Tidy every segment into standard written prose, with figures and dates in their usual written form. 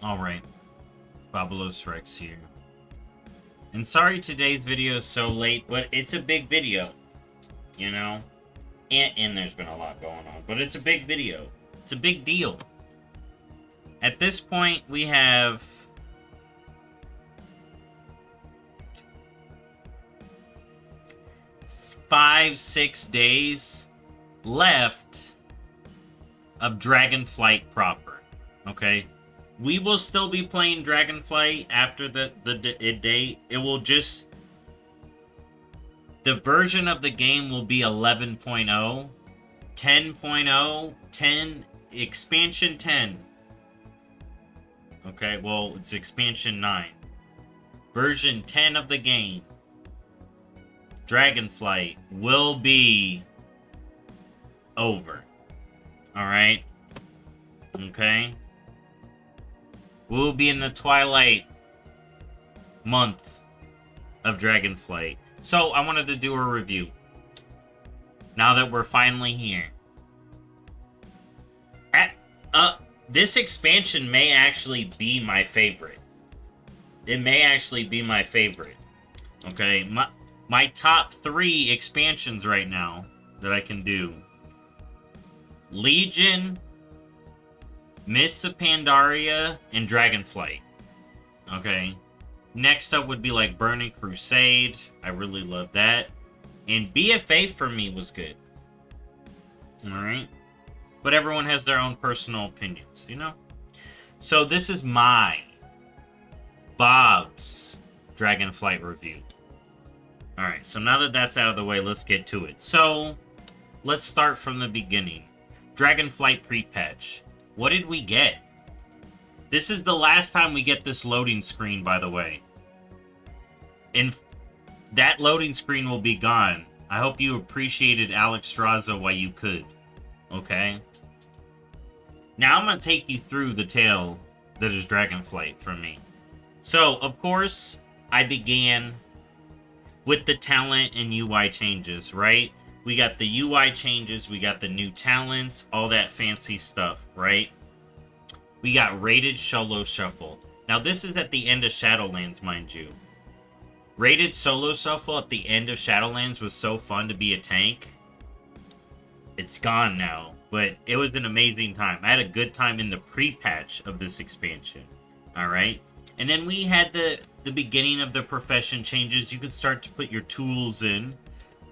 Alright, BobalosRex here. And sorry today's video is so late, but it's a big video, you know? And there's been a lot going on, but it's a big video. It's a big deal. At this point, we have 5-6 days left of Dragonflight proper. Okay? We will still be playing Dragonflight after the date. It will just... The version of the game will be 11.0, 10.0, 10, expansion 10. Okay, well, it's expansion 9. Version 10 of the game, Dragonflight, will be over. Alright? Okay? We'll be in the twilight month of Dragonflight. So, I wanted to do a review. Now that we're finally here. This expansion may actually be my favorite. It may actually be my favorite. Okay, my top 3 expansions right now that I can do. Legion, Mists of Pandaria, and Dragonflight. Okay. Next up would be like Burning Crusade. I really love that. And BFA for me was good. Alright. But everyone has their own personal opinions, you know? So this is my Bob's Dragonflight review. Alright, so now that that's out of the way, let's get to it. So, let's start from the beginning. Dragonflight pre-patch. What did we get? This is the last time we get this loading screen, by the way. And that loading screen will be gone. I hope you appreciated Alex Straza while you could. Okay? Now I'm going to take you through the tale that is Dragonflight for me. So, of course, I began with the talent and UI changes, right? We got the UI changes, we got the new talents, all that fancy stuff, right? We got Rated Solo Shuffle. Now, this is at the end of Shadowlands, mind you. Rated Solo Shuffle at the end of Shadowlands was so fun to be a tank. It's gone now, but it was an amazing time. I had a good time in the pre-patch of this expansion. Alright? And then we had the beginning of the profession changes. You could start to put your tools in.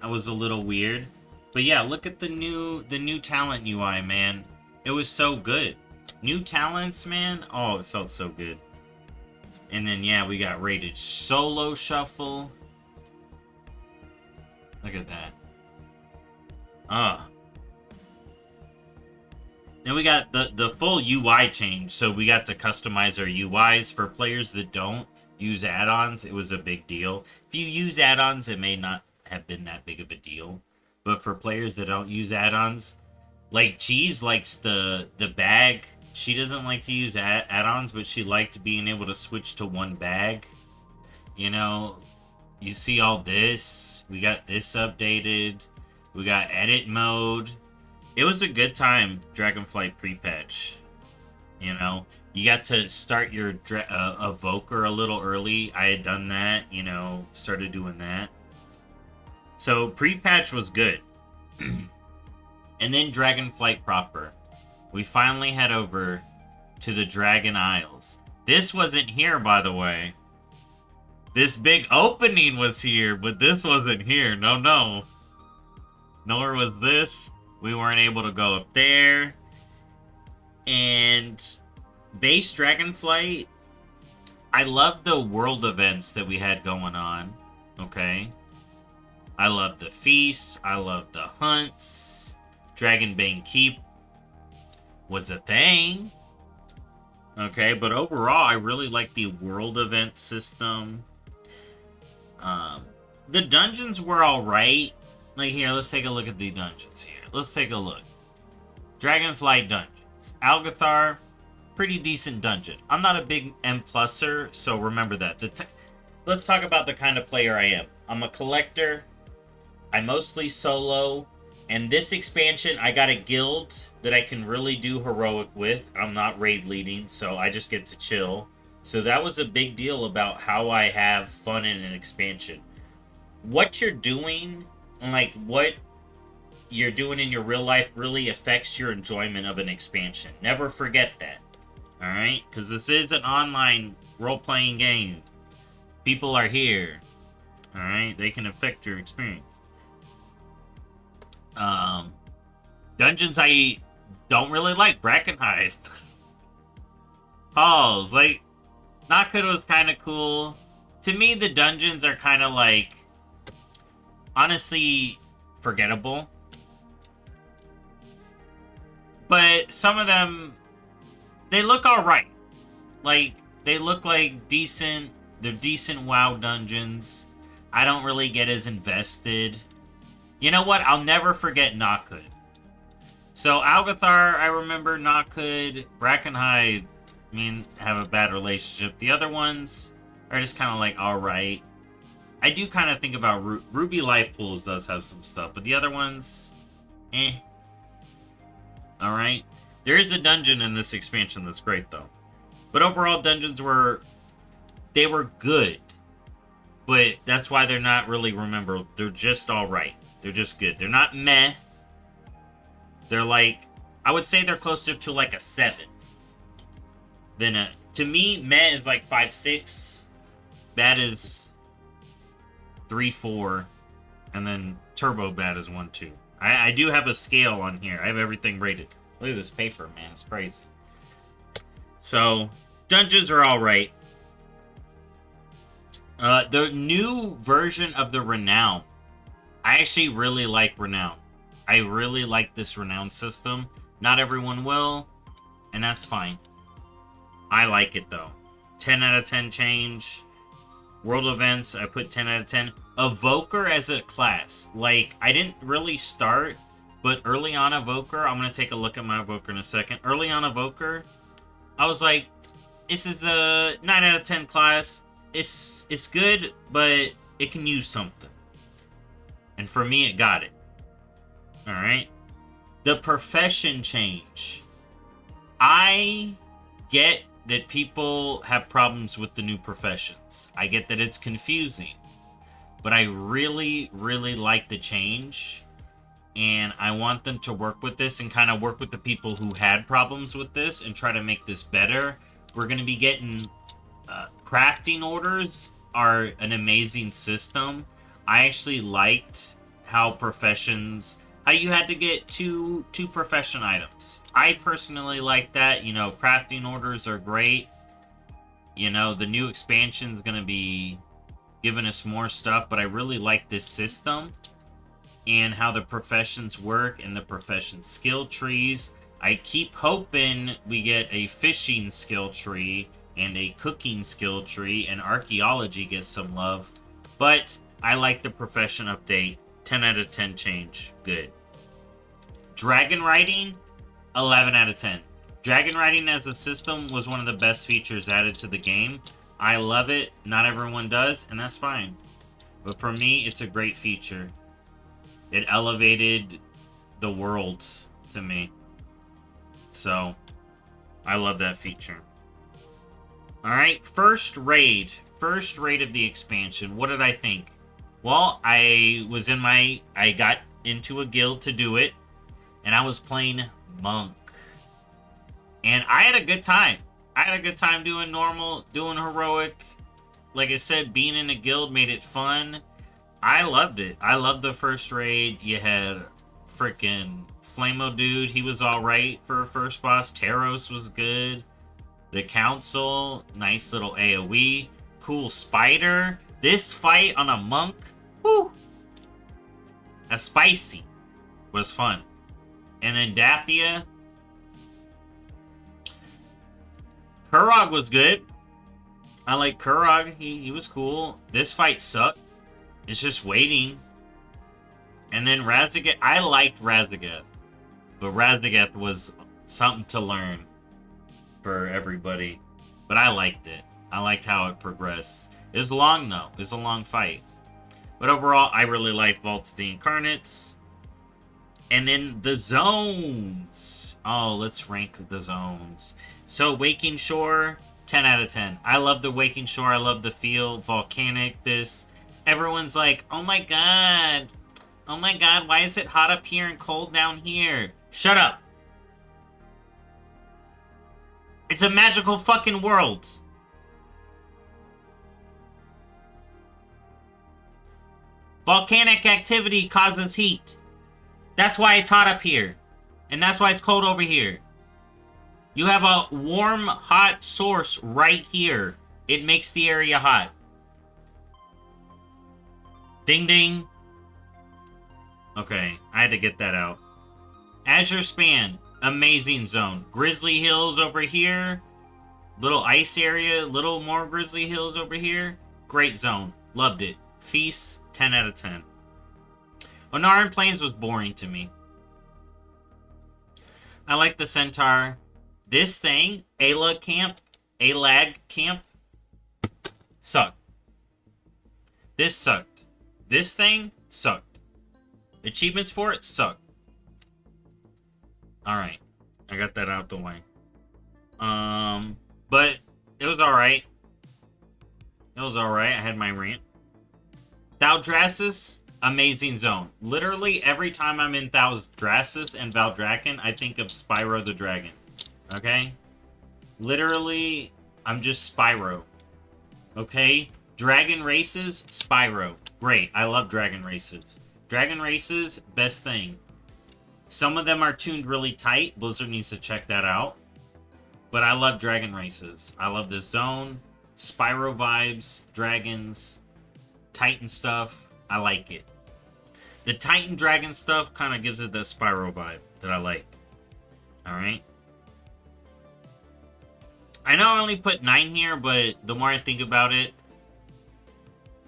That was a little weird. But yeah, look at the new talent UI, man. It was so good. New talents, man. Oh, it felt so good. And then, yeah, we got Rated Solo Shuffle. Look at that. Ah. Then we got the full UI change. So we got to customize our UIs. For players that don't use add-ons, it was a big deal. If you use add-ons, it may not have been that big of a deal. But for players that don't use add-ons, like Cheese likes the bag. She doesn't like to use add-ons, but she liked being able to switch to one bag. You know, you see all this. We got this updated. We got edit mode. It was a good time, Dragonflight pre-patch. You know, you got to start your evoker a little early. I had done that, you know, started doing that. So pre-patch was good. And then Dragonflight proper. We finally head over to the Dragon Isles. This wasn't here, by the way. This big opening was here, but this wasn't here. No. Nor was this. We weren't able to go up there. And base Dragonflight, I love the world events that we had going on. Okay? I love the feasts. I love the hunts. Dragonbane Keep was a thing. Okay, but overall, I really like the world event system. The dungeons were alright. Like, here, let's take a look at the dungeons here. Let's take a look. Dragonflight dungeons. Algathar, pretty decent dungeon. I'm not a big M+er, so remember that. Let's talk about the kind of player I am. I'm a collector. I mostly solo. And this expansion, I got a guild that I can really do heroic with. I'm not raid leading, so I just get to chill. So that was a big deal about how I have fun in an expansion. What you're doing, and like what you're doing in your real life, really affects your enjoyment of an expansion. Never forget that. Alright? Because this is an online role-playing game. People are here. Alright? They can affect your experience. Dungeons I don't really like. Brackenhide. Halls. Like, Nakud was kind of cool. To me, the dungeons are kind of like, honestly, forgettable. But some of them, they look alright. Like, they look like decent, they're decent WoW dungeons. I don't really get as invested. You know what? I'll never forget Nakud. So, Algathar, I remember Nakud. Brackenhide, I mean, have a bad relationship. The other ones are just kind of like, alright. I do kind of think about Ruby Life Pools does have some stuff, but the other ones, eh. Alright. There is a dungeon in this expansion that's great, though. But overall, dungeons were good. But that's why they're not really remembered. They're just alright. They're just good. They're not meh. They're like, I would say they're closer to like a 7. To me, meh is like 5, 6. Bad is 3, 4. And then turbo bad is 1, 2. I do have a scale on here. I have everything rated. Look at this paper, man. It's crazy. So, dungeons are alright. The new version of the Renown. I actually really like Renown. I really like this Renown system. Not everyone will, and that's fine. I like it, though. 10 out of 10 change. World events, I put 10 out of 10. Evoker as a class. Like, I didn't really start, but early on Evoker, I'm going to take a look at my Evoker in a second. Early on Evoker, I was like, this is a 9 out of 10 class. It's good, but it can use something. And for me, it got it. Alright? The profession change. I get that people have problems with the new professions. I get that it's confusing. But I really, really like the change. And I want them to work with this and kind of work with the people who had problems with this and try to make this better. We're going to be getting crafting orders are an amazing system. I actually liked how you had to get two profession items. I personally like that. You know, crafting orders are great. You know, the new expansion's going to be giving us more stuff, but I really like this system and how the professions work and the profession skill trees. I keep hoping we get a fishing skill tree and a cooking skill tree, and archaeology gets some love. But I like the profession update. 10 out of 10 change. Good. Dragon riding, 11 out of 10. Dragon riding as a system was one of the best features added to the game. I love it. Not everyone does, and that's fine. But for me, it's a great feature. It elevated the world to me. So, I love that feature. Alright, first raid. First raid of the expansion. What did I think? Well, I got into a guild to do it, and I was playing Monk. And I had a good time. I had a good time doing normal, doing heroic. Like I said, being in a guild made it fun. I loved it. I loved the first raid. You had freaking Flamo Dude. He was alright for a first boss. Taros was good. The Council, nice little AoE. Cool Spider. This fight on a Monk, whew, a spicy, was fun. And then Dathia. Kurog was good. I like Kurog. He was cool. This fight sucked. It's just waiting. And then Razagath. I liked Razagath. But Razagath was something to learn for everybody. But I liked it. I liked how it progressed. It was long, though. It was a long fight. But overall, I really like Vault of the Incarnates. And then the zones. Oh, let's rank the zones. So, Waking Shore, 10 out of 10. I love the Waking Shore. I love the feel. Volcanic, this. Everyone's like, oh my god. Oh my god, why is it hot up here and cold down here? Shut up. It's a magical fucking world. Volcanic activity causes heat. That's why it's hot up here. And that's why it's cold over here. You have a warm, hot source right here. It makes the area hot. Ding ding. Okay, I had to get that out. Azure Span, amazing zone. Grizzly Hills over here. Little ice area, little more Grizzly Hills over here. Great zone. Loved it. Feast, 10 out of 10. Onaran Plains was boring to me. I like the Centaur. This thing, Alag Camp, sucked. This sucked. This thing sucked. Achievements for it sucked. Alright. I got that out the way. But it was alright. It was alright. I had my rant. Thaldraszus, amazing zone. Literally, every time I'm in Thaldraszus and Valdrakken, I think of Spyro the Dragon. Okay? Literally, I'm just Spyro. Okay? Dragon Races, Spyro. Great. I love Dragon Races. Dragon Races, best thing. Some of them are tuned really tight. Blizzard needs to check that out. But I love Dragon Races. I love this zone. Spyro vibes, dragons, Titan stuff. I like it. The Titan Dragon stuff kind of gives it the Spyro vibe that I like. Alright? I know I only put 9 here, but the more I think about it,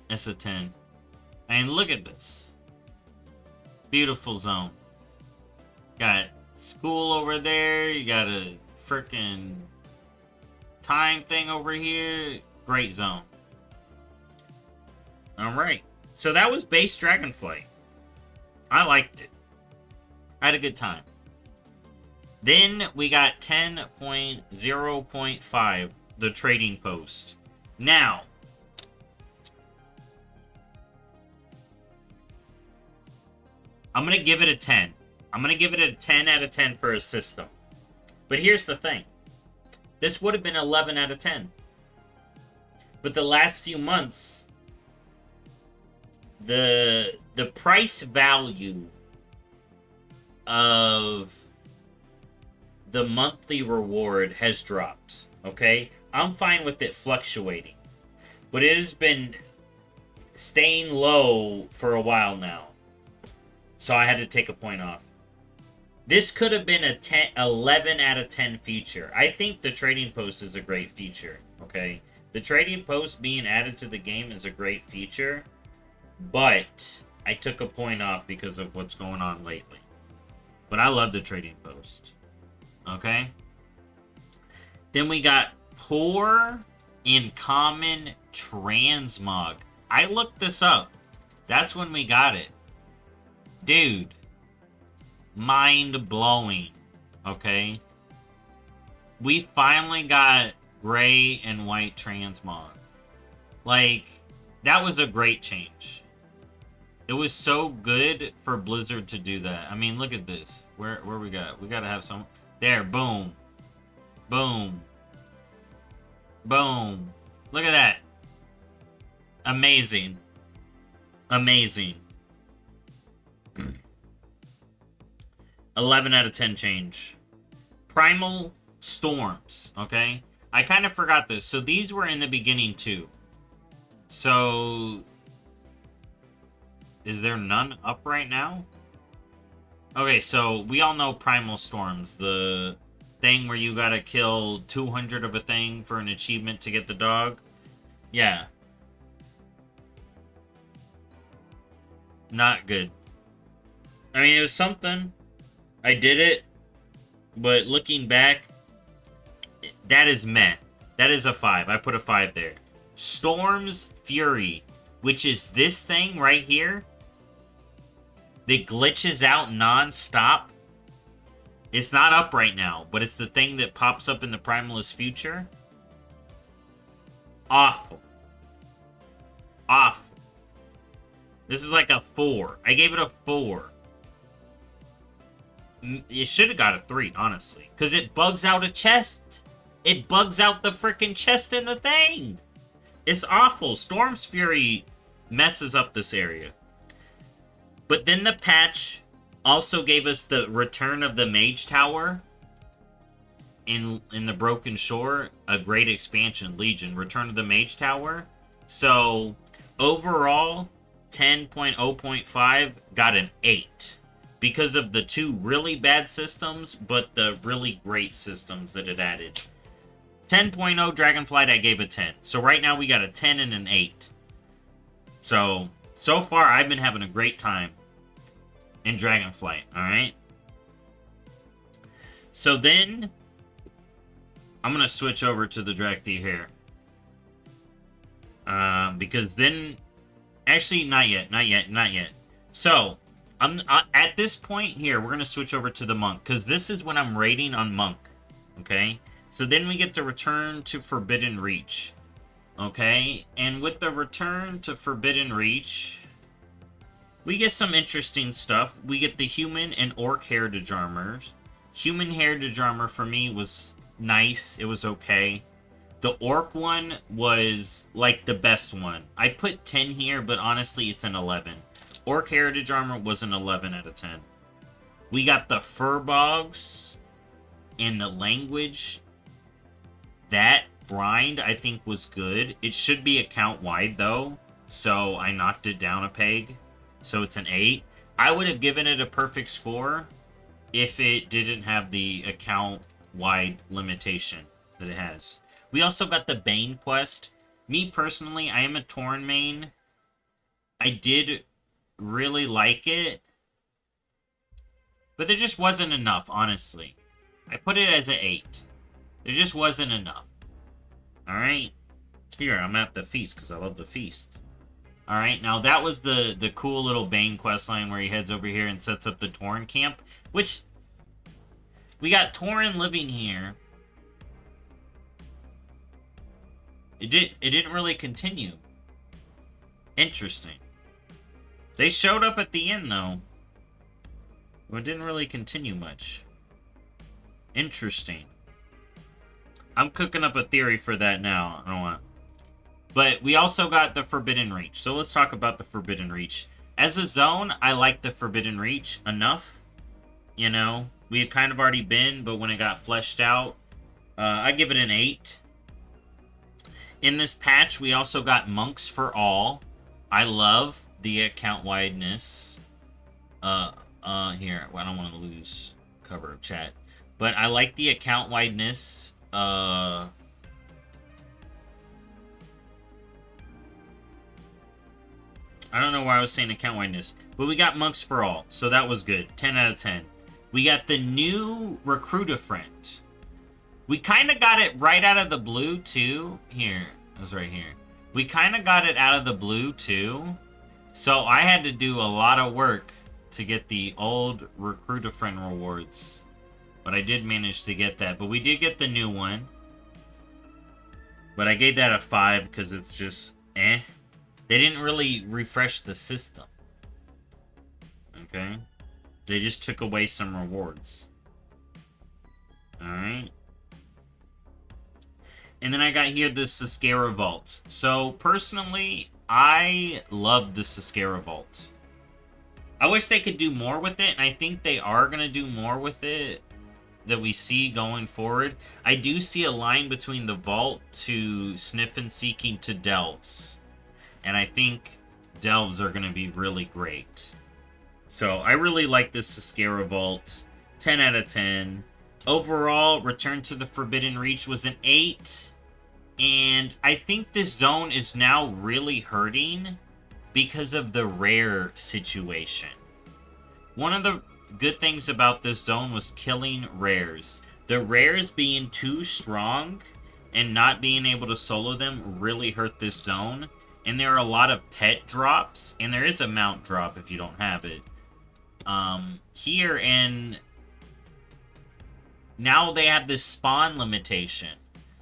it's a 10. And look at this. Beautiful zone. Got school over there. You got a freaking time thing over here. Great zone. Alright. So that was base Dragonflight. I liked it. I had a good time. Then we got 10.0.5, the trading post. Now, I'm going to give it a 10. I'm going to give it a 10 out of 10 for a system. But here's the thing. This would have been 11 out of 10. But the last few months, the price value of the monthly reward has dropped. Okay? I'm fine with it fluctuating. But it has been staying low for a while now. So I had to take a point off. This could have been a 11 out of 10 feature. I think the trading post is a great feature. Okay? The trading post being added to the game is a great feature. But I took a point off because of what's going on lately. But I love the trading post. Okay? Then we got poor in common transmog. I looked this up. That's when we got it. Dude. Mind blowing. Okay? We finally got gray and white transmog. Like, that was a great change. It was so good for Blizzard to do that. I mean, look at this. Where we got? We gotta have some... There, boom. Boom. Boom. Look at that. Amazing. Amazing. 11 out of 10 change. Primal Storms, okay? I kind of forgot this. So these were in the beginning too. So... Is there none up right now? Okay, so we all know Primal Storms. The thing where you gotta kill 200 of a thing for an achievement to get the dog. Yeah. Not good. I mean, it was something. I did it. But looking back, that is meh. That is a 5. I put a 5 there. Storm's Fury, which is this thing right here. that glitches out non-stop. It's not up right now, but it's the thing that pops up in the Primalist future. Awful. Awful. This is like a 4. I gave it a 4. It should have got a 3, honestly. Because it bugs out a chest. It bugs out the freaking chest in the thing. It's awful. Storm's Fury messes up this area. But then the patch also gave us the return of the Mage Tower in the Broken Shore. A great expansion, Legion. Return of the Mage Tower. So, overall, 10.0.5 got an 8. Because of the 2 really bad systems, but the really great systems that it added. 10.0 Dragonflight, I gave a 10. So right now we got a 10 and an 8. So far I've been having a great time in Dragonflight, alright? So then, I'm going to switch over to the Drakthi here. Because then, actually not yet. So, at this point here, we're going to switch over to the Monk. Because this is when I'm raiding on Monk. Okay? So then we get to return to Forbidden Reach. Okay? And with the return to Forbidden Reach, we get some interesting stuff. We get the Human and Orc Heritage Armors. Human Heritage Armor for me was nice. It was okay. The Orc one was like the best one. I put 10 here, but honestly it's an 11. Orc Heritage Armor was an 11 out of 10. We got the Furbogs and the Language. That grind, I think, was good. It should be account-wide, though, so I knocked it down a peg. So it's an 8. I would have given it a perfect score if it didn't have the account-wide limitation that it has. We also got the Bane quest. Me, personally, I am a Tauren main. I did really like it, but there just wasn't enough, honestly. I put it as an 8. There just wasn't enough. Alright? Here, I'm at the feast, because I love the feast. Alright, now that was the cool little Bane questline where he heads over here and sets up the Tauren camp, which, we got Tauren living here. It didn't really continue. Interesting. They showed up at the end, though. Well, it didn't really continue much. Interesting. I'm cooking up a theory for that now. I don't want. But we also got the Forbidden Reach. So let's talk about the Forbidden Reach. As a zone, I like the Forbidden Reach enough. You know, we had kind of already been, but when it got fleshed out, I give it an 8. In this patch, we also got Monks for All. I love the account wideness. Here, well, I don't want to lose cover of chat. But I like the account wideness. I don't know why I was saying account wideness. But we got Monks for All, so that was good. 10 out of 10. We got the new Recruiter Friend. We kind of got it right out of the blue, too. Here, it was right here. We kind of got it out of the blue, too. So I had to do a lot of work to get the old Recruiter Friend rewards. But I did manage to get that. But we did get the new one. But I gave that a 5 because it's just, eh. They didn't really refresh the system. Okay? They just took away some rewards. Alright. And then I got here the Siscara Vault. So, personally, I love the Siscara Vault. I wish they could do more with it, and I think they are going to do more with it that we see going forward. I do see a line between the Vault to Sniff and Seeking to Delves. And I think Delves are going to be really great. So, I really like this Siscara Vault. 10 out of 10. Overall, Return to the Forbidden Reach was an 8. And I think this zone is now really hurting because of the rare situation. One of the good things about this zone was killing rares. The rares being too strong and not being able to solo them really hurt this zone. And there are a lot of pet drops, and there is a mount drop if you don't have it. here, and now they have this spawn limitation.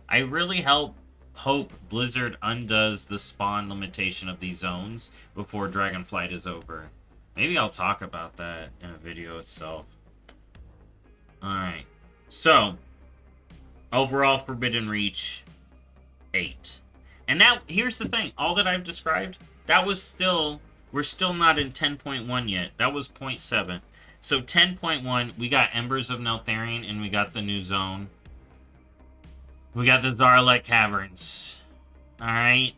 I really hope Blizzard undoes the spawn limitation of these zones before Dragonflight is over. Maybe I'll talk about that in a video itself. Alright. So, overall Forbidden Reach, 8. And now, here's the thing. All that I've described, that was still... We're still not in 10.1 yet. That was 0.7. So 10.1, we got Embers of Neltharion, and we got the new zone. We got the Zarlek Caverns. Alright?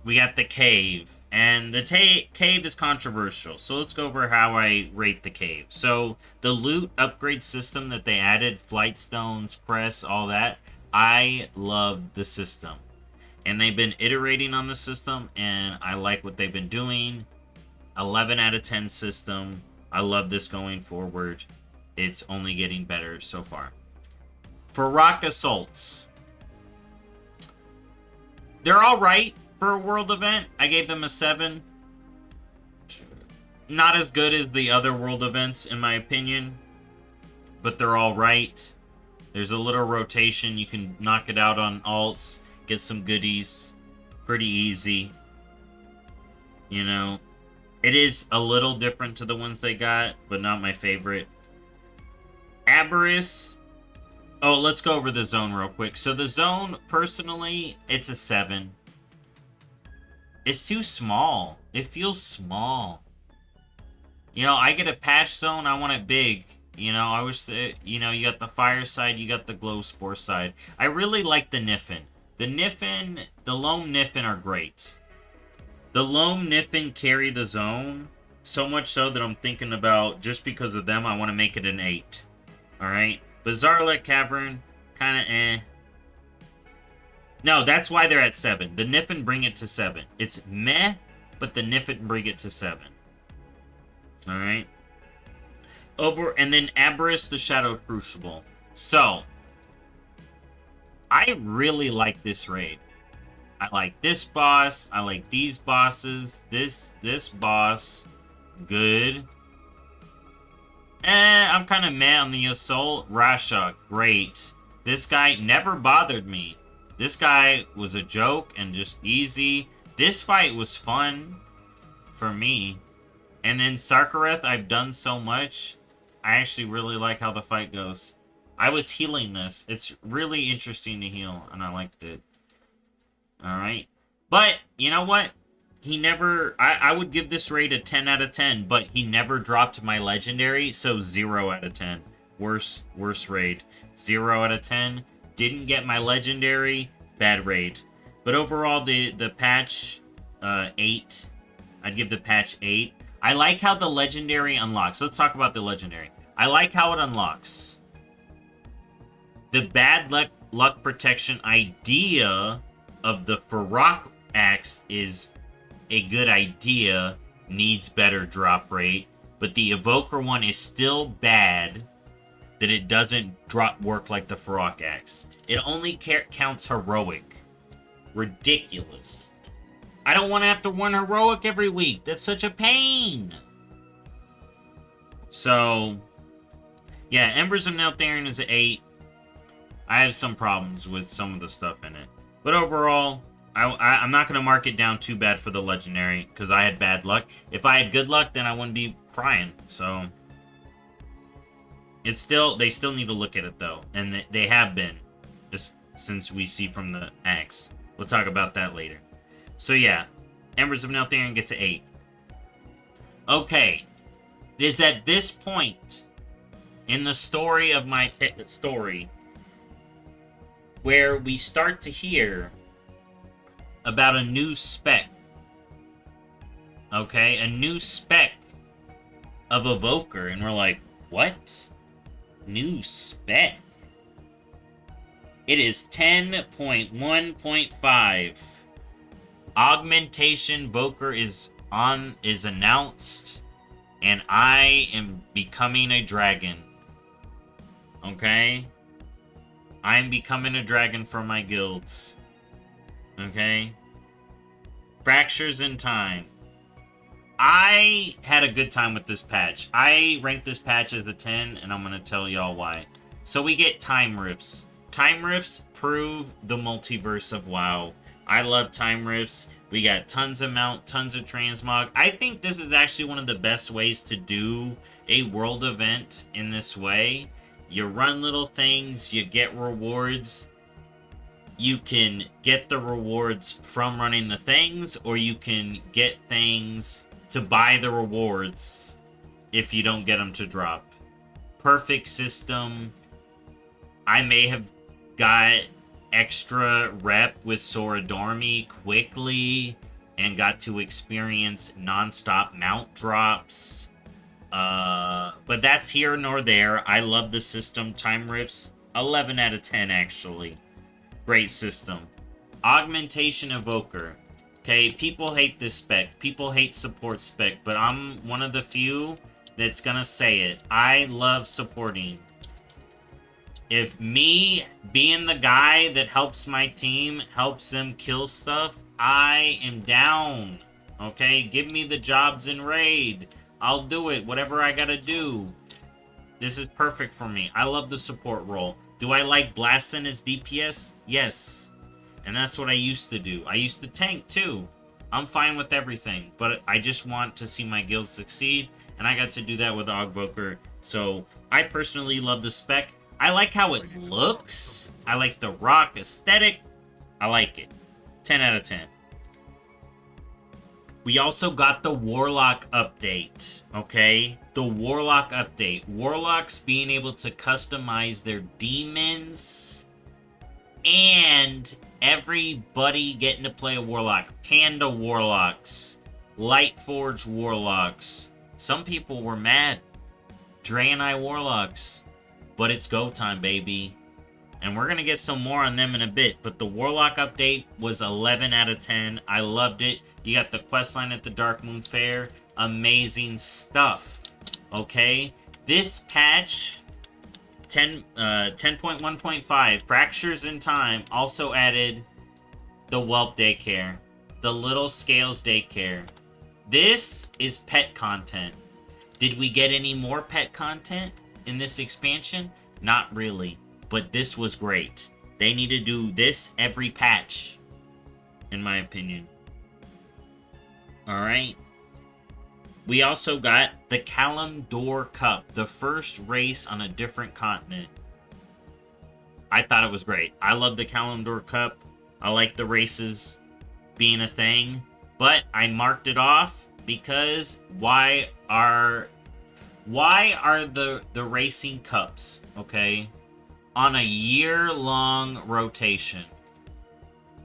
We got the cave. And the cave is controversial. So let's go over how I rate the cave. So, the loot upgrade system that they added, flight stones, crests, all that, I love the system. And they've been iterating on the system, and I like what they've been doing. 11 out of 10 system. I love this going forward. It's only getting better so far. For Rock Assaults, they're alright for a world event. I gave them a 7. Not as good as the other world events, in my opinion. But they're alright. There's a little rotation. You can knock it out on alts. Get some goodies. Pretty easy. You know. It is a little different to the ones they got, but not my favorite. Aberrus. Oh, let's go over the zone real quick. So the zone, personally, it's a 7. It's too small. It feels small. You know, I get a patch zone, I want it big. You know, I wish that, you know, you got the fire side, you got the glow spore side. I really like the Niffin. The lone Niffin are great. The lone Niffin carry the zone, so much so that I'm thinking about, just because of them, I want to make it an 8. Alright? Bizarrelect Cavern, kind of eh. No, that's why they're at 7. The Niffin bring it to 7. It's meh, but the Niffin bring it to 7. Alright? And then Aberrus the Shadow Crucible. So, I really like this raid. I like this boss. I like these bosses. This boss, good. I'm kind of mad on the Assault. Rasha, great. This guy never bothered me. This guy was a joke and just easy. This fight was fun for me. And then Sarkareth, I've done so much. I actually really like how the fight goes. I was healing this. It's really interesting to heal, and I liked it. Alright. But, you know what? He never... I would give this raid a 10 out of 10, but he never dropped my legendary, so 0 out of 10. Worst raid. 0 out of 10. Didn't get my legendary. Bad raid. But overall, the patch 8. I'd give the patch 8. I like how the legendary unlocks. Let's talk about the legendary. I like how it unlocks. The bad luck protection idea of the Farok axe is a good idea, needs better drop rate, but the Evoker one is still bad that it doesn't work like the Farok axe. It only counts heroic. Ridiculous. I don't want to have to run heroic every week. That's such a pain. So, yeah, Embers of Neltharion is an 8. I have some problems with some of the stuff in it. But overall, I'm not going to mark it down too bad for the legendary, because I had bad luck. If I had good luck, then I wouldn't be crying. So, they still need to look at it, though. And they have been, just since we see from the axe. We'll talk about that later. So yeah, Embers of Neltharion gets an 8. Okay, it is at this point in the story of my story where we start to hear about a new spec. Okay, a new spec of Evoker, and we're like, what? New spec? It is 10.1.5. Augmentation Evoker is announced, and I am becoming a dragon. Okay? I'm becoming a dragon for my guilds. Okay? Fractures in Time. I had a good time with this patch. I ranked this patch as a 10, and I'm going to tell y'all why. So we get time rifts. Time rifts prove the multiverse of WoW. I love time rifts. We got tons of mount, tons of transmog. I think this is actually one of the best ways to do a world event in this way. You run little things, you get rewards. You can get the rewards from running the things, or you can get things to buy the rewards if you don't get them to drop. Perfect system. I may have got extra rep with Sora Dormy quickly and got to experience non-stop mount drops. But that's here nor there. I love the system. Time rifts, 11 out of 10 actually. Great system. Augmentation Evoker. Okay, people hate this spec. People hate support spec, but I'm one of the few that's gonna say it. I love supporting. If me being the guy that helps my team, helps them kill stuff, I am down. Okay, give me the jobs in raid. I'll do it, whatever I gotta do. This is perfect for me. I love the support role. Do I like blasting as DPS? Yes. And that's what I used to do. I used to tank too. I'm fine with everything, but I just want to see my guild succeed, and I got to do that with Ogvoker. So I personally love the spec. I like how it looks. I like the rock aesthetic. I like it. 10 out of 10. We also got the Warlock update, okay? The Warlock update. Warlocks being able to customize their demons, and everybody getting to play a Warlock. Panda Warlocks, Lightforge Warlocks. Some people were mad. Dragonflight Warlocks. But it's go time, baby. And we're going to get some more on them in a bit. But the Warlock update was 11 out of 10. I loved it. You got the questline at the Dark Moon Fair. Amazing stuff. Okay? This patch, 10.1.5, Fractures in Time, also added the Whelp Daycare. The Little Scales Daycare. This is pet content. Did we get any more pet content in this expansion? Not really. But this was great. They need to do this every patch, in my opinion. Alright. We also got the Kalimdor Cup, the first race on a different continent. I thought it was great. I love the Kalimdor Cup. I like the races being a thing. But I marked it off because why are the racing cups, okay, on a year-long rotation?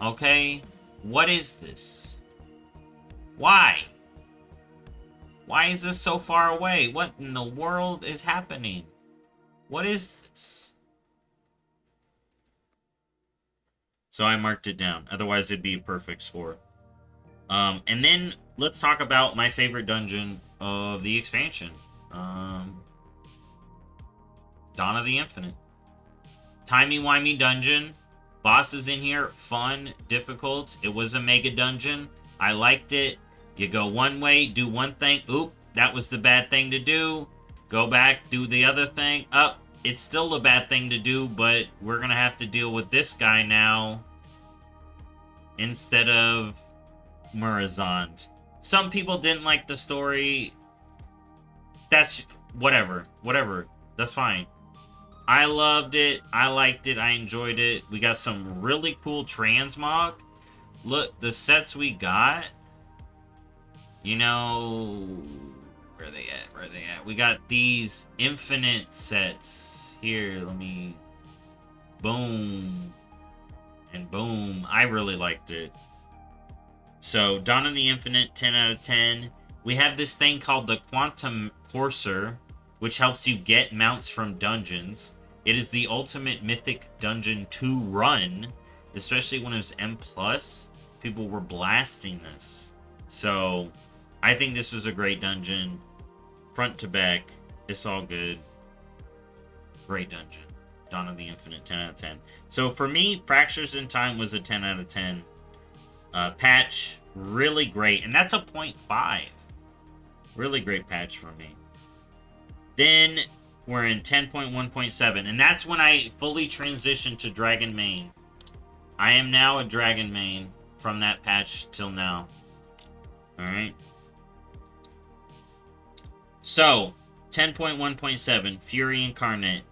Okay? What is this? Why? Why is this so far away? What in the world is happening? What is this? So I marked it down. Otherwise, it'd be a perfect score. And then let's talk about my favorite dungeon of the expansion. Dawn of the Infinite. Timey-wimey dungeon. Bosses in here. Fun. Difficult. It was a mega dungeon. I liked it. You go one way, do one thing. Oop, that was the bad thing to do. Go back, do the other thing. Up, it's still a bad thing to do, but we're going to have to deal with this guy now instead of Murazond. Some people didn't like the story. That's whatever. Whatever. That's fine. I loved it. I liked it. I enjoyed it. We got some really cool transmog. Look, the sets we got. You know, where are they at? Where are they at? We got these infinite sets. Here, let me... Boom. And boom. I really liked it. So, Dawn of the Infinite, 10 out of 10. We have this thing called the Quantum Courser, which helps you get mounts from dungeons. It is the ultimate mythic dungeon to run, especially when it was M+. People were blasting this. So... I think this was a great dungeon. Front to back. It's all good. Great dungeon. Dawn of the Infinite, 10 out of 10. So for me, Fractures in Time was a 10 out of 10. Patch, really great. And that's a 0.5. Really great patch for me. Then we're in 10.1.7, and that's when I fully transitioned to Dragon Main. I am now a Dragon Main from that patch till now. Alright. So, 10.1.7, Fury Incarnate.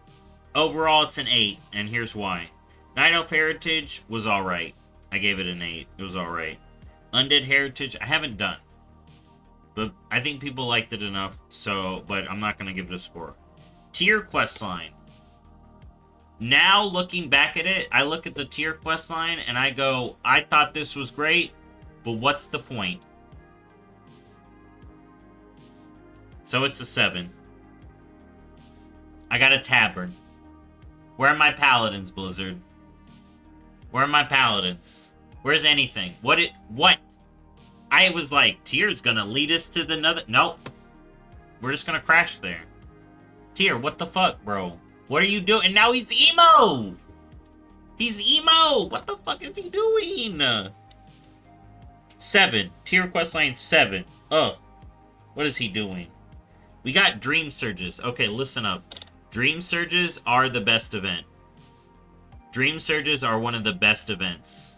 Overall, it's an 8, and here's why. Night Elf Heritage was alright. I gave it an 8. It was alright. Undead Heritage, I haven't done. But I think people liked it enough, so, but I'm not going to give it a score. Tier questline. Now, looking back at it, I look at the tier questline, and I go, I thought this was great, but what's the point? So it's a 7. I got a Tavern. Where are my Paladins, Blizzard? Where are my Paladins? Where's anything? What? I was like, Tier's gonna lead us to the another... Nope. We're just gonna crash there. Tier, what the fuck, bro? What are you doing? And now he's emo! He's emo! What the fuck is he doing? 7. Tier questline 7. Ugh. What is he doing? We got Dream Surges. Okay, listen up. Dream Surges are the best event. Dream Surges are one of the best events.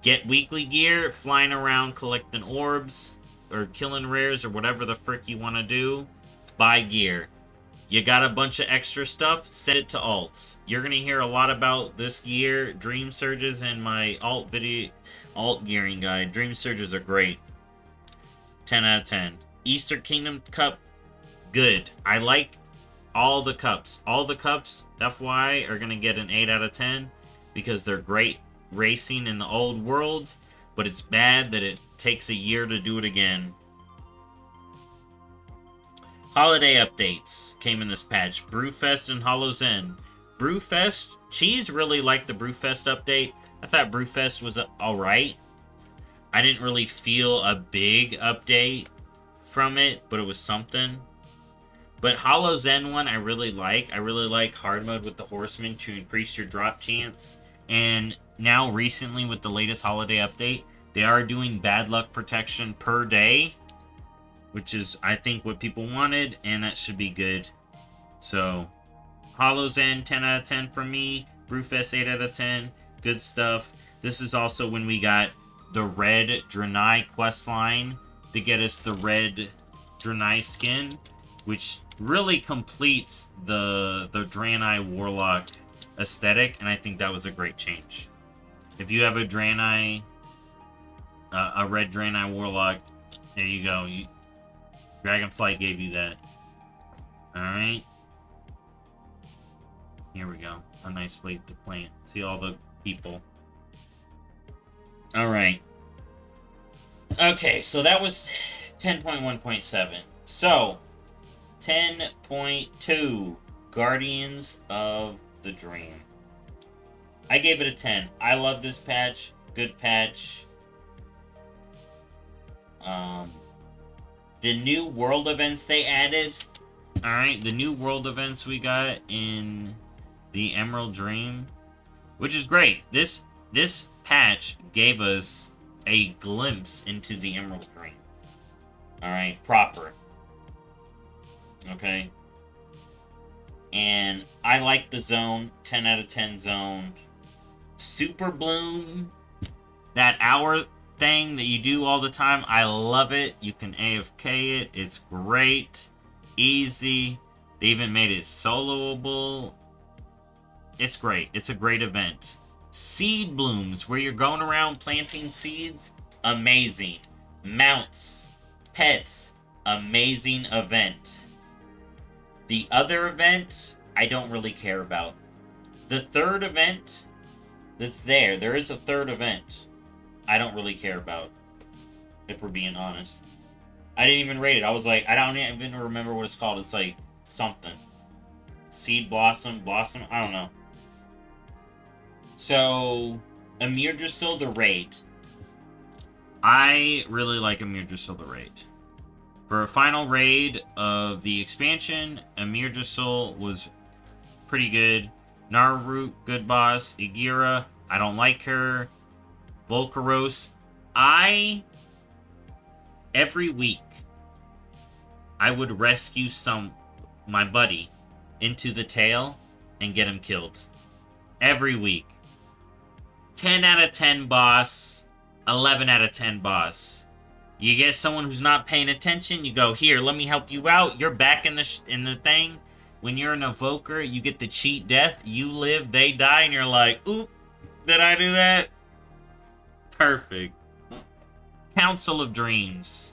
Get weekly gear, flying around collecting orbs, or killing rares, or whatever the frick you want to do. Buy gear. You got a bunch of extra stuff, set it to alts. You're going to hear a lot about this gear, Dream Surges, in my alt gearing guide. Dream Surges are great. 10 out of 10. Easter Kingdom Cup, good. I like all the cups. All the cups, FYI, are going to get an 8 out of 10 because they're great racing in the old world, but it's bad that it takes a year to do it again. Holiday updates came in this patch. Brewfest and Hollow's End. Brewfest, Cheese really liked the Brewfest update. I thought Brewfest was alright. I didn't really feel a big update from it, but it was something. But Hollow's End one I really like. I really like hard mode with the Horseman to increase your drop chance. And now recently with the latest holiday update, they are doing bad luck protection per day, which is, I think, what people wanted, and that should be good. So, Hollow's End, 10 out of 10 for me. Brewfest, 8 out of 10. Good stuff. This is also when we got the red Draenei questline to get us the red Draenei skin, which really completes the Draenei Warlock aesthetic, and I think that was a great change. If you have a Draenei, a red Draenei Warlock, there you go. Dragonflight gave you that. Alright. Here we go. A nice place to plant. See all the people. Alright. Okay, so that was 10.1.7. So, 10.2. Guardians of the Dream. I gave it a 10. I love this patch. Good patch. The new world events they added. Alright, the new world events we got in the Emerald Dream, which is great. This patch gave us a glimpse into the Emerald Dream. Alright, proper. Okay. And I like the zone. 10 out of 10 zone. Super Bloom. That hour thing that you do all the time. I love it. You can AFK it. It's great. Easy. They even made it soloable. It's great. It's a great event. Seed Blooms, where you're going around planting seeds. Amazing. Mounts. Pets. Amazing event. The other event, I don't really care about. The third event that's there is a third event I don't really care about, if we're being honest. I didn't even rate it. I was like, I don't even remember what it's called. It's like something. Seed Blossom, I don't know. So, Amir Drasil the raid. I really like Amir Drasil the raid. For a final raid of the expansion, Amir Drasil was pretty good. Narut, good boss. Igira, I don't like her. Volcaros, every week, I would rescue my buddy into the tail and get him killed. Every week. 10 out of 10 boss, 11 out of 10 boss. You get someone who's not paying attention, you go, here, let me help you out. You're back in the thing. When you're an evoker, you get the cheat death. You live, they die, and you're like, oop, did I do that? Perfect. Council of Dreams.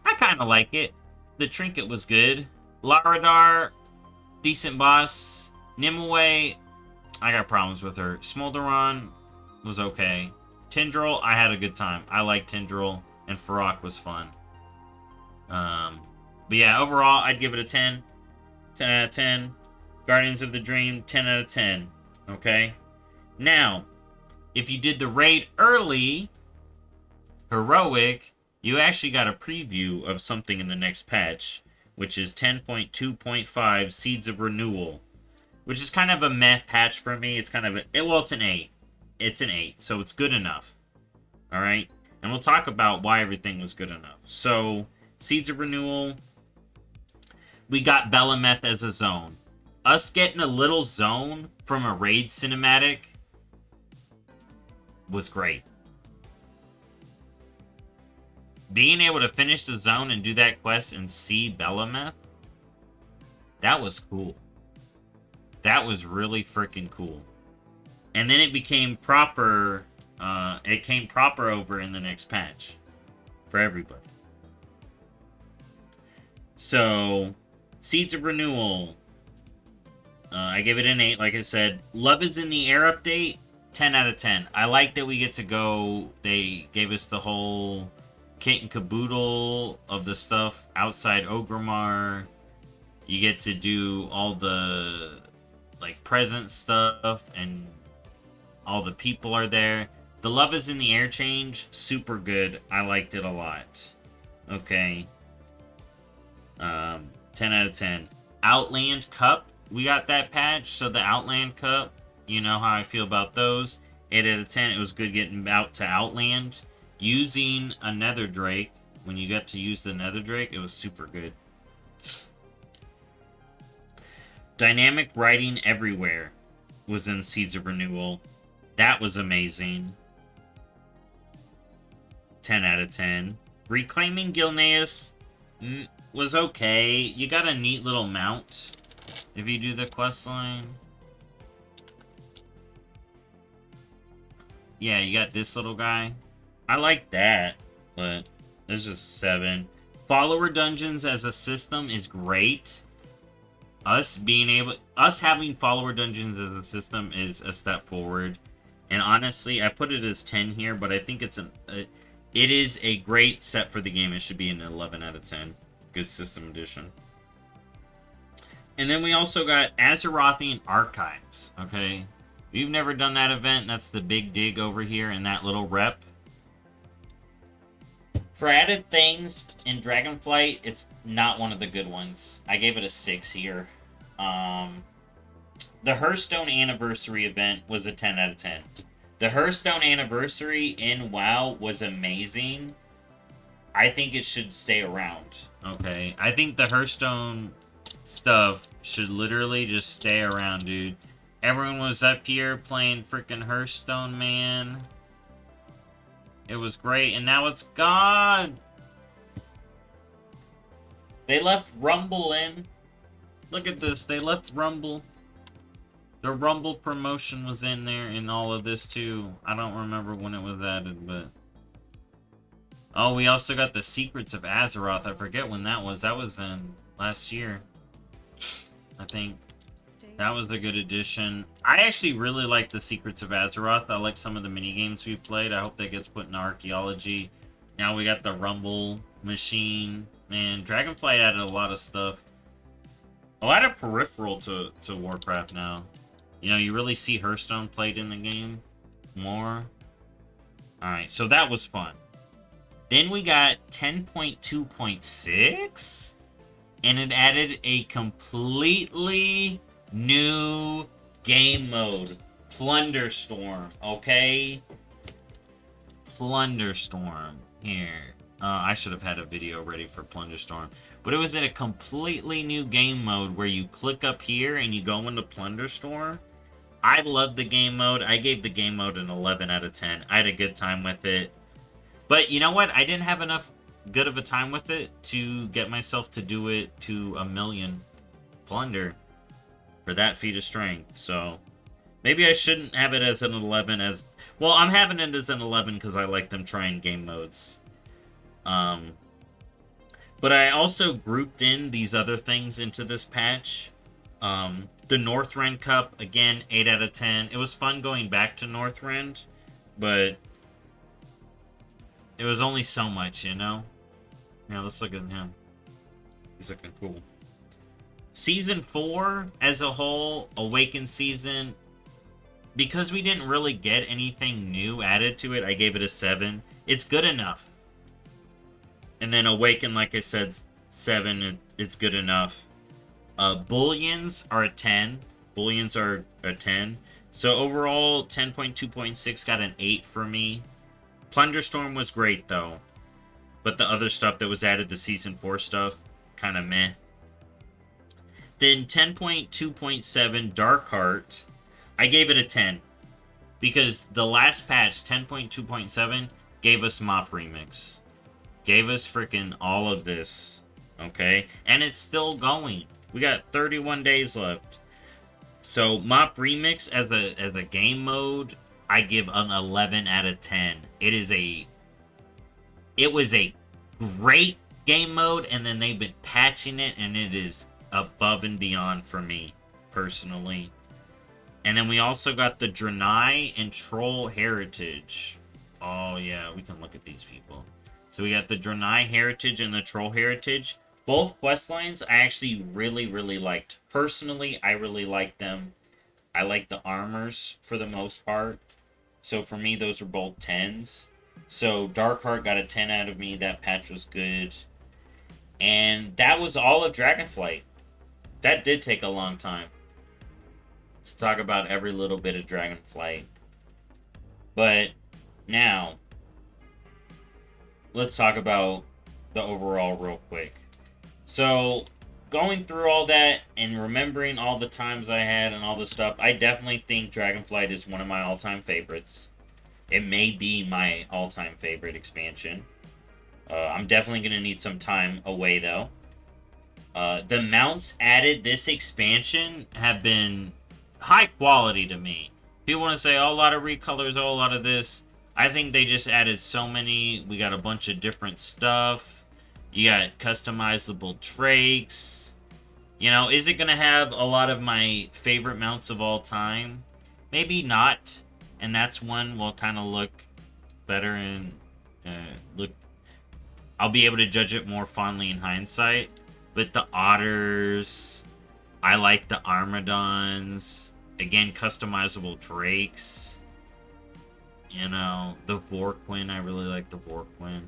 I kind of like it. The trinket was good. Laradar, decent boss. Nimue, I got problems with her. Smolderon was okay. Tindril, I had a good time. I like Tindril, and Farok was fun. But yeah, overall, I'd give it a 10. 10 out of 10. Guardians of the Dream, 10 out of 10. Okay? Now, if you did the raid early, Heroic, you actually got a preview of something in the next patch, which is 10.2.5 Seeds of Renewal, which is kind of a meh patch for me. It's kind of well, it's an 8. It's an 8, so it's good enough. Alright? And we'll talk about why everything was good enough. So, Seeds of Renewal. We got Belemeth as a zone. Us getting a little zone from a raid cinematic was great. Being able to finish the zone and do that quest and see Belemeth, that was cool. That was really freaking cool. And then it became proper, it came proper over in the next patch for everybody. So, Seeds of Renewal, I give it an 8, like I said. Love is in the Air update, 10 out of 10. I like that we get to go, they gave us the whole kit and caboodle of the stuff outside Ogrimmar. You get to do all the, like, present stuff, and all the people are there. The Love is in the Air change, super good. I liked it a lot. Okay. 10 out of 10. Outland Cup, we got that patch. So the Outland Cup, you know how I feel about those. 8 out of 10. It was good getting out to Outland. Using a Nether Drake, when you got to use the Nether Drake, it was super good. Dynamic Writing Everywhere was in Seeds of Renewal. That was amazing. 10 out of 10. Reclaiming Gilneas was okay. You got a neat little mount if you do the quest line. Yeah, you got this little guy. I like that, but there's just 7. Follower dungeons as a system is great. Us having follower dungeons as a system is a step forward. And honestly, I put it as 10 here, but I think it is a great step for the game. It should be an 11 out of 10. Good system addition. And then we also got Azerothian Archives, okay? If you've never done that event, that's the big dig over here in that little rep. For added things in Dragonflight, it's not one of the good ones. I gave it a 6 here. The Hearthstone Anniversary event was a 10 out of 10. The Hearthstone Anniversary in WoW was amazing. I think it should stay around, okay? I think the Hearthstone stuff should literally just stay around, dude. Everyone was up here playing freaking Hearthstone, man. It was great, and now it's gone! They left Rumble in. Look at this, they left Rumble. The Rumble promotion was in there in all of this, too. I don't remember when it was added, but... Oh, we also got the Secrets of Azeroth. I forget when that was. That was in last year, I think. That was a good addition. I actually really like the Secrets of Azeroth. I like some of the minigames we played. I hope that gets put in archaeology. Now we got the Rumble machine. Man, Dragonflight added a lot of stuff. A lot of peripheral to Warcraft now. You know, you really see Hearthstone played in the game more. Alright, so that was fun. Then we got 10.2.6, and it added a completely new game mode, Plunderstorm, okay? Plunderstorm, here. I should have had a video ready for Plunder Storm. But it was in a completely new game mode where you click up here and you go into Plunder Storm. I love the game mode. I gave the game mode an 11 out of 10. I had a good time with it. But you know what? I didn't have enough good of a time with it to get myself to do it to 1,000,000 plunder for that feat of strength. So maybe I shouldn't have it as an 11 as... Well, I'm having it as an 11 because I like them trying game modes. But I also grouped in these other things into this patch. The Northrend Cup, again, 8 out of 10. It was fun going back to Northrend, but it was only so much, you know? Yeah, let's look at him. He's looking cool. Season 4, as a whole, Awakened Season, because we didn't really get anything new added to it, I gave it a 7. It's good enough. And then Awaken, like I said, 7, it's good enough. Bullions are a 10. Bullions are a 10. So overall, 10.2.6 got an 8 for me. Plunderstorm was great, though. But the other stuff that was added, the Season 4 stuff, kind of meh. Then 10.2.7 Darkheart, I gave it a 10. Because the last patch, 10.2.7, gave us Mop Remix. Gave us freaking all of this, okay? And it's still going. We got 31 days left. So, Mop Remix as a game mode, I give an 11 out of 10. It was a great game mode, and then they've been patching it, and it is above and beyond for me, personally. And then we also got the Draenei and Troll Heritage. Oh, yeah, we can look at these people. So we got the Draenei Heritage and the Troll Heritage. Both quest lines I actually really, really liked. Personally, I really liked them. I like the armors for the most part. So for me, those are both 10s. So Darkheart got a 10 out of me. That patch was good. And that was all of Dragonflight. That did take a long time to talk about every little bit of Dragonflight. But now, let's talk about the overall real quick. So, going through all that and remembering all the times I had and all the stuff, I definitely think Dragonflight is one of my all-time favorites. It may be my all-time favorite expansion. I'm definitely going to need some time away, though. The mounts added this expansion have been high quality to me. People want to say, oh, a lot of recolors, oh, a lot of this. I think they just added so many. We got a bunch of different stuff. You got customizable drakes. You know, is it going to have a lot of my favorite mounts of all time? Maybe not. And that's one will kind of look better and look... I'll be able to judge it more fondly in hindsight. But the otters, I like the Armadons. Again, customizable drakes. You know, the Vorquin, I really like the Vorquin.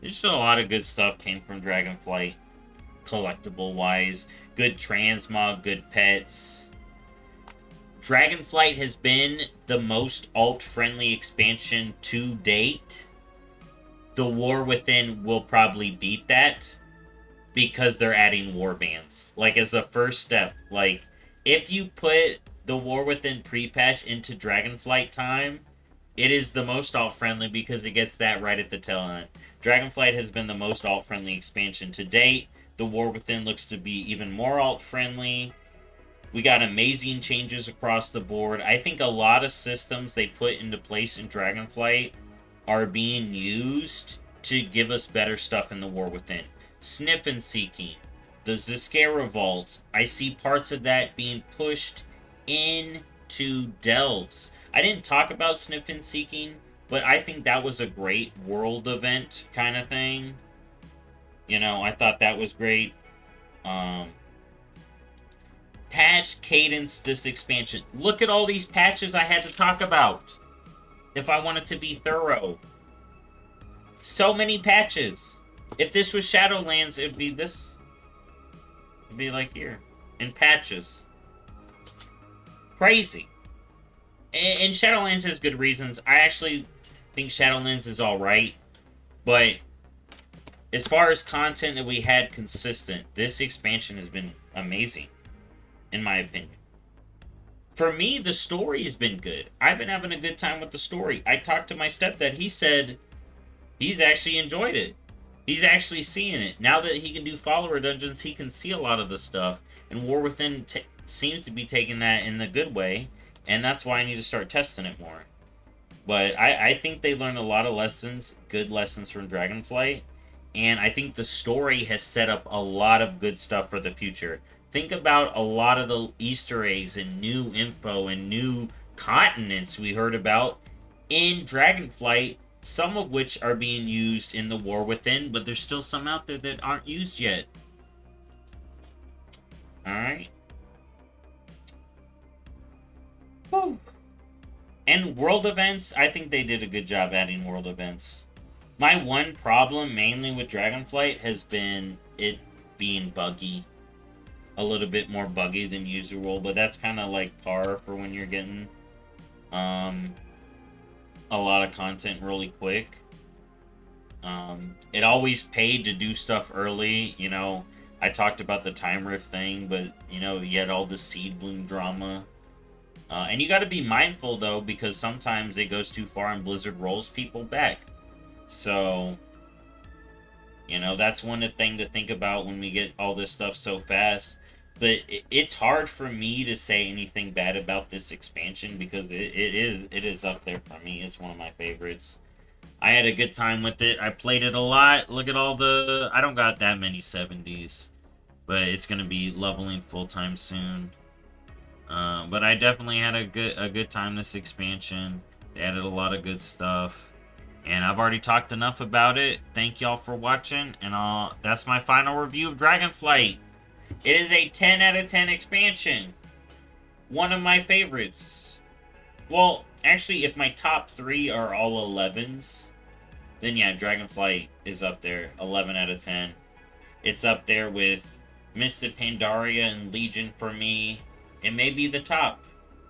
There's just a lot of good stuff came from Dragonflight, collectible-wise. Good transmog, good pets. Dragonflight has been the most alt-friendly expansion to date. The War Within will probably beat that because they're adding warbands. Like, as a first step, like, if you put the War Within pre-patch into Dragonflight time, it is the most alt-friendly because it gets that right at the tail end. Dragonflight has been the most alt-friendly expansion to date. The War Within looks to be even more alt-friendly. We got amazing changes across the board. I think a lot of systems they put into place in Dragonflight are being used to give us better stuff in the War Within. Sniff and Seeking, the Ziscara Vault, I see parts of that being pushed into Delves. I didn't talk about Sniff and Seeking, but I think that was a great world event kind of thing. You know, I thought that was great. Patch cadence this expansion. Look at all these patches I had to talk about if I wanted to be thorough. So many patches. If this was Shadowlands, it'd be this. It'd be like here. In patches. Crazy. And Shadowlands has good reasons. I actually think Shadowlands is alright. But as far as content that we had consistent, this expansion has been amazing, in my opinion. For me, the story has been good. I've been having a good time with the story. I talked to my stepdad. He said he's actually enjoyed it. He's actually seeing it. Now that he can do follower dungeons, he can see a lot of the stuff. And War Within seems to be taking that in the good way. And that's why I need to start testing it more. But I think they learned a lot of lessons, good lessons from Dragonflight. And I think the story has set up a lot of good stuff for the future. Think about a lot of the Easter eggs and new info and new continents we heard about in Dragonflight, some of which are being used in the War Within, but there's still some out there that aren't used yet. Alright. Whew. And world events, I think they did a good job adding world events. My one problem, mainly with Dragonflight, has been it being buggy. A little bit more buggy than usual, but that's kind of like par for when you're getting a lot of content really quick. It always paid to do stuff early, you know. I talked about the time rift thing, but, you know, you had all the seed bloom drama. And you got to be mindful, though, because sometimes it goes too far and Blizzard rolls people back. So, you know, that's one thing to think about when we get all this stuff so fast. But it's hard for me to say anything bad about this expansion because it is up there for me. It's one of my favorites. I had a good time with it. I played it a lot. Look at all the... I don't got that many 70s. But it's going to be leveling full-time soon. But I definitely had a good time this expansion. They added a lot of good stuff. And I've already talked enough about it. Thank y'all for watching. And that's my final review of Dragonflight. It is a 10 out of 10 expansion. One of my favorites. Well, actually, if my top 3 are all 11s, then yeah, Dragonflight is up there. 11 out of 10. It's up there with Mist of Pandaria and Legion for me. It may be the top.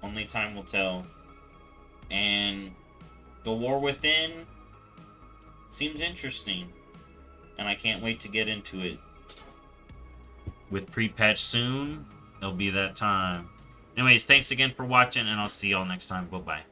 Only time will tell. And the War Within seems interesting. And I can't wait to get into it. With pre-patch soon, it'll be that time. Anyways, thanks again for watching, and I'll see y'all next time. Bye-bye.